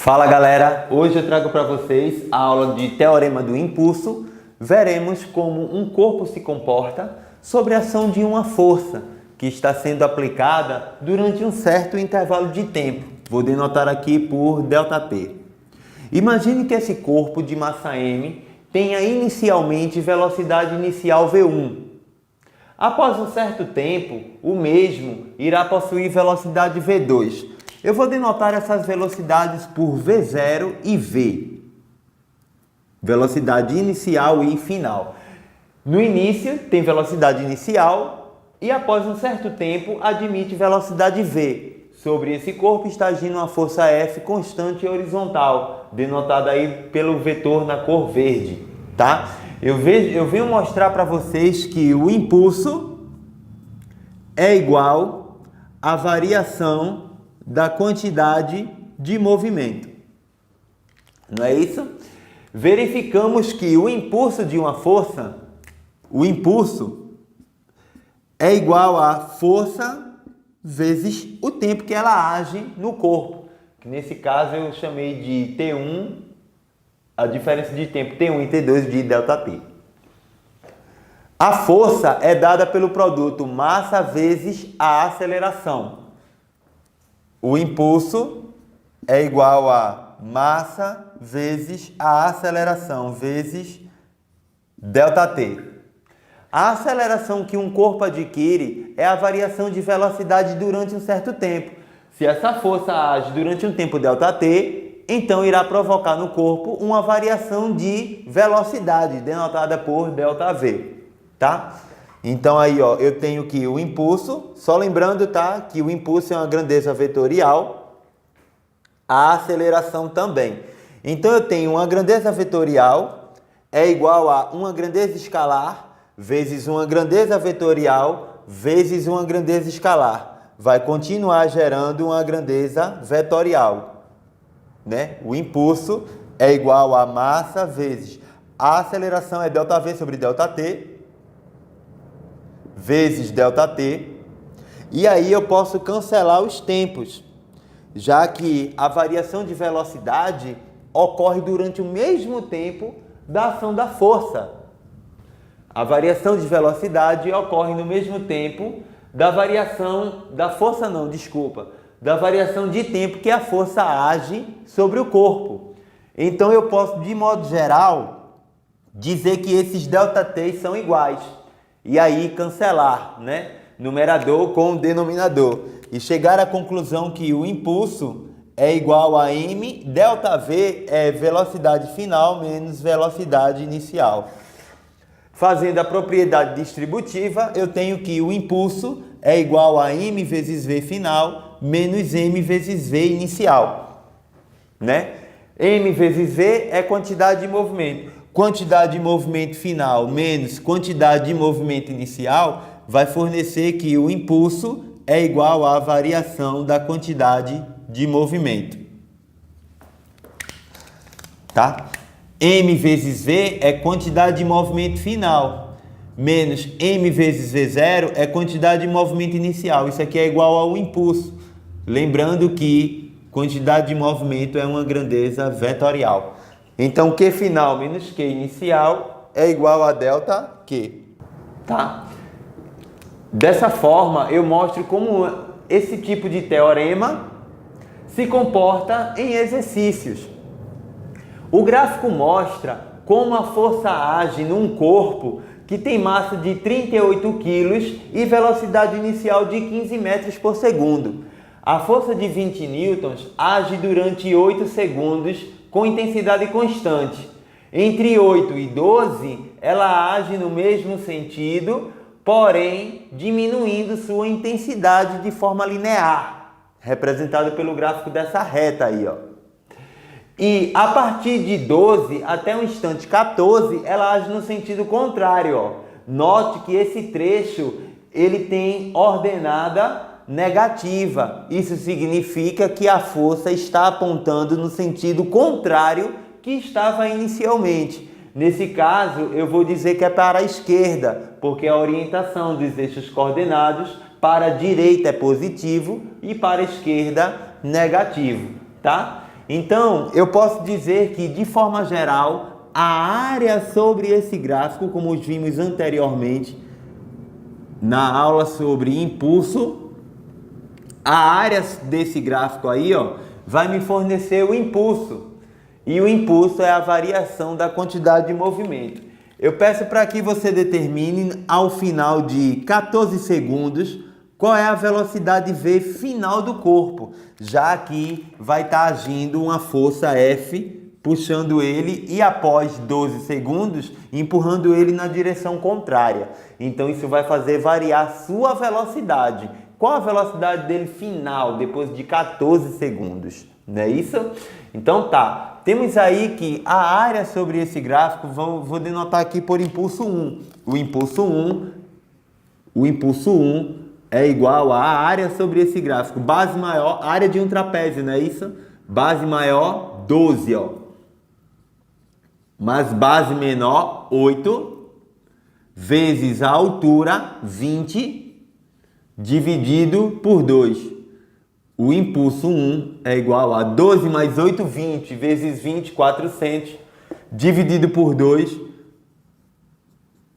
Fala galera, hoje eu trago para vocês a aula de Teorema do Impulso. Veremos como um corpo se comporta sobre a ação de uma força que está sendo aplicada durante um certo intervalo de tempo. Vou denotar aqui por ΔT. Imagine que esse corpo de massa m tenha inicialmente velocidade inicial v1. Após um certo tempo, o mesmo irá possuir velocidade v2. Eu vou denotar essas velocidades por V0 e V. Velocidade inicial e final. No início tem velocidade inicial e após um certo tempo admite velocidade V. Sobre esse corpo está agindo uma força F constante e horizontal, denotada aí pelo vetor na cor verde, tá? Eu venho mostrar para vocês que o impulso é igual à variação da quantidade de movimento. Não é isso? Verificamos que o impulso de uma força, o impulso é igual a força vezes o tempo que ela age no corpo. Que nesse caso eu chamei de T1, a diferença de tempo T1 e T2 de ΔT. A força é dada pelo produto massa vezes a aceleração. O impulso é igual a massa vezes a aceleração vezes ΔT. A aceleração que um corpo adquire é a variação de velocidade durante um certo tempo. Se essa força age durante um tempo ΔT, então irá provocar no corpo uma variação de velocidade, denotada por ΔV, tá? Então aí, ó, eu tenho que o impulso, só lembrando, tá, que o impulso é uma grandeza vetorial, a aceleração também. Então eu tenho uma grandeza vetorial é igual a uma grandeza escalar vezes uma grandeza vetorial vezes uma grandeza escalar. Vai continuar gerando uma grandeza vetorial, né? O impulso é igual a massa vezes a aceleração é ΔV sobre ΔT vezes ΔT, e aí eu posso cancelar os tempos, já que a variação de velocidade ocorre durante o mesmo tempo da ação da força. A variação de velocidade ocorre no mesmo tempo da variação da força, da variação de tempo que a força age sobre o corpo. Então eu posso, de modo geral, dizer que esses ΔT são iguais. E aí cancelar, né? Numerador com denominador. E chegar à conclusão que o impulso é igual a m, ΔV é velocidade final menos velocidade inicial. Fazendo a propriedade distributiva, eu tenho que o impulso é igual a m vezes v final menos m vezes v inicial, né? M vezes v é quantidade de movimento. Quantidade de movimento final menos quantidade de movimento inicial vai fornecer que o impulso é igual à variação da quantidade de movimento. Tá? M vezes V é quantidade de movimento final, menos M vezes V0 é quantidade de movimento inicial. Isso aqui é igual ao impulso. Lembrando que quantidade de movimento é uma grandeza vetorial. Então, Q final menos Q inicial é igual a ΔQ, tá? Dessa forma, eu mostro como esse tipo de teorema se comporta em exercícios. O gráfico mostra como a força age num corpo que tem massa de 38 kg e velocidade inicial de 15 metros por segundo. A força de 20 newtons age durante 8 segundos com intensidade constante. Entre 8 e 12, ela age no mesmo sentido, porém diminuindo sua intensidade de forma linear, representado pelo gráfico dessa reta aí, ó. E a partir de 12 até o instante 14, ela age no sentido contrário, ó. Note que esse trecho ele tem ordenada negativa. Isso significa que a força está apontando no sentido contrário que estava inicialmente. Nesse caso, eu vou dizer que é para a esquerda, porque a orientação dos eixos coordenados para a direita é positivo e para a esquerda negativo, tá? Então, eu posso dizer que, de forma geral, a área sobre esse gráfico, como vimos anteriormente na aula sobre impulso, a área desse gráfico aí, ó, vai me fornecer o impulso. E o impulso é a variação da quantidade de movimento. Eu peço para que você determine ao final de 14 segundos qual é a velocidade V final do corpo, já que vai estar agindo uma força F puxando ele e após 12 segundos empurrando ele na direção contrária. Então isso vai fazer variar a sua velocidade. Qual a velocidade dele final depois de 14 segundos? Não é isso? Então tá, temos aí que a área sobre esse gráfico, vou denotar aqui por impulso 1. O impulso 1 é igual à área sobre esse gráfico. Base maior, área de um trapézio, não é isso? Base maior, 12, ó. Mas base menor, 8, vezes a altura, 20, dividido por 2. O impulso 1 é igual a 12 mais 8, 20, vezes 20, 400, dividido por 2,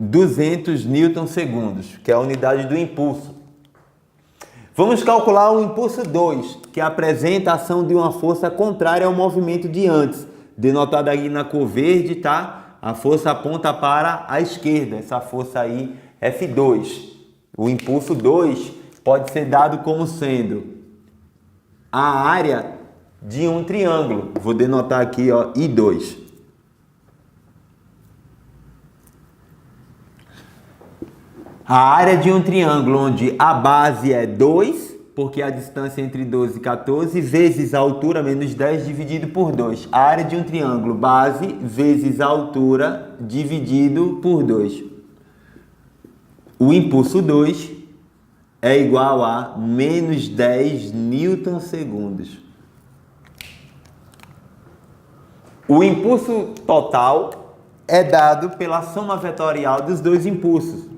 200 newton-segundos, que é a unidade do impulso. Vamos calcular o impulso 2, que apresenta a ação de uma força contrária ao movimento de antes, denotada aí na cor verde, tá? A força aponta para a esquerda, essa força aí, F2. O impulso 2 pode ser dado como sendo a área de um triângulo. Vou denotar aqui, ó, I2. A área de um triângulo onde a base é 2, porque a distância entre 12 e 14, vezes a altura menos 10 dividido por 2. A área de um triângulo, base vezes a altura dividido por 2. O impulso 2 é igual a menos 10 newton-segundos. O impulso total é dado pela soma vetorial dos dois impulsos.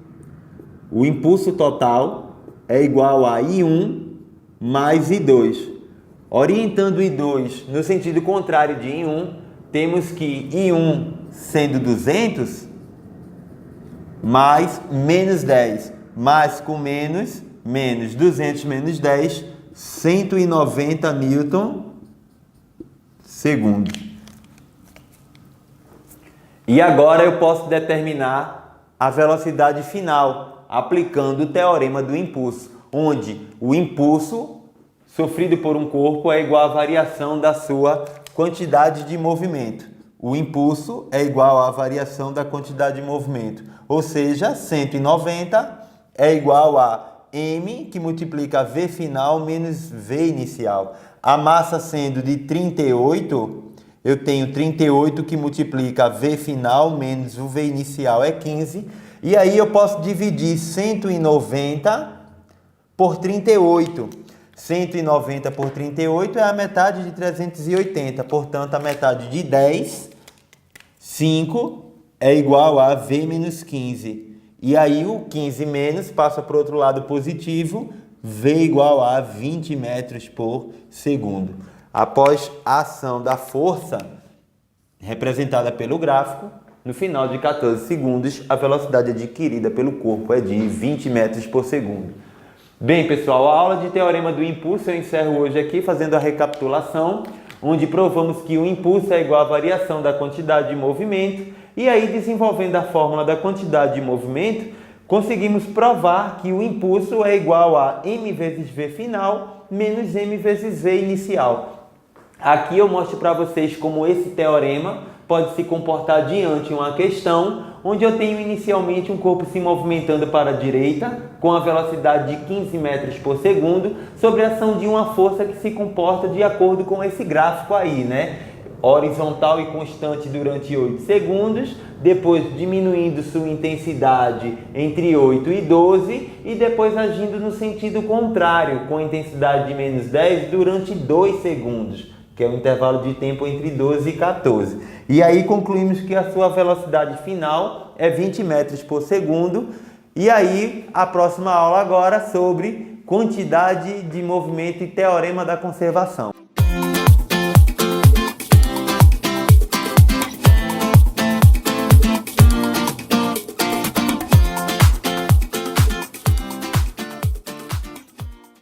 O impulso total é igual a I1 mais I2. Orientando I2 no sentido contrário de I1, temos que I1 sendo 200, mais menos 10, mais com menos, menos 200 menos 10, 190 newton segundo. E agora eu posso determinar a velocidade final, aplicando o teorema do impulso, onde o impulso sofrido por um corpo é igual à variação da sua quantidade de movimento. O impulso é igual à variação da quantidade de movimento, ou seja, 190 é igual a m, que multiplica V final menos V inicial. A massa sendo de 38, eu tenho 38 que multiplica V final menos o V inicial é 15. E aí eu posso dividir 190 por 38. 190 por 38 é a metade de 380. Portanto, a metade de 10, 5, é igual a V menos 15. E aí o 15 menos passa para o outro lado positivo, V igual a 20 metros por segundo. Após a ação da força, representada pelo gráfico, no final de 14 segundos, a velocidade adquirida pelo corpo é de 20 metros por segundo. Bem, pessoal, a aula de teorema do impulso eu encerro hoje aqui fazendo a recapitulação, onde provamos que o impulso é igual à variação da quantidade de movimento, e aí, desenvolvendo a fórmula da quantidade de movimento, conseguimos provar que o impulso é igual a m vezes v final menos m vezes v inicial. Aqui eu mostro para vocês como esse teorema pode se comportar diante uma questão onde eu tenho inicialmente um corpo se movimentando para a direita com a velocidade de 15 metros por segundo sobre a ação de uma força que se comporta de acordo com esse gráfico aí, né? Horizontal e constante durante 8 segundos, depois diminuindo sua intensidade entre 8 e 12 e depois agindo no sentido contrário, com intensidade de menos 10 durante 2 segundos, que é o intervalo de tempo entre 12 e 14. E aí concluímos que a sua velocidade final é 20 metros por segundo. E aí a próxima aula agora sobre quantidade de movimento e teorema da conservação.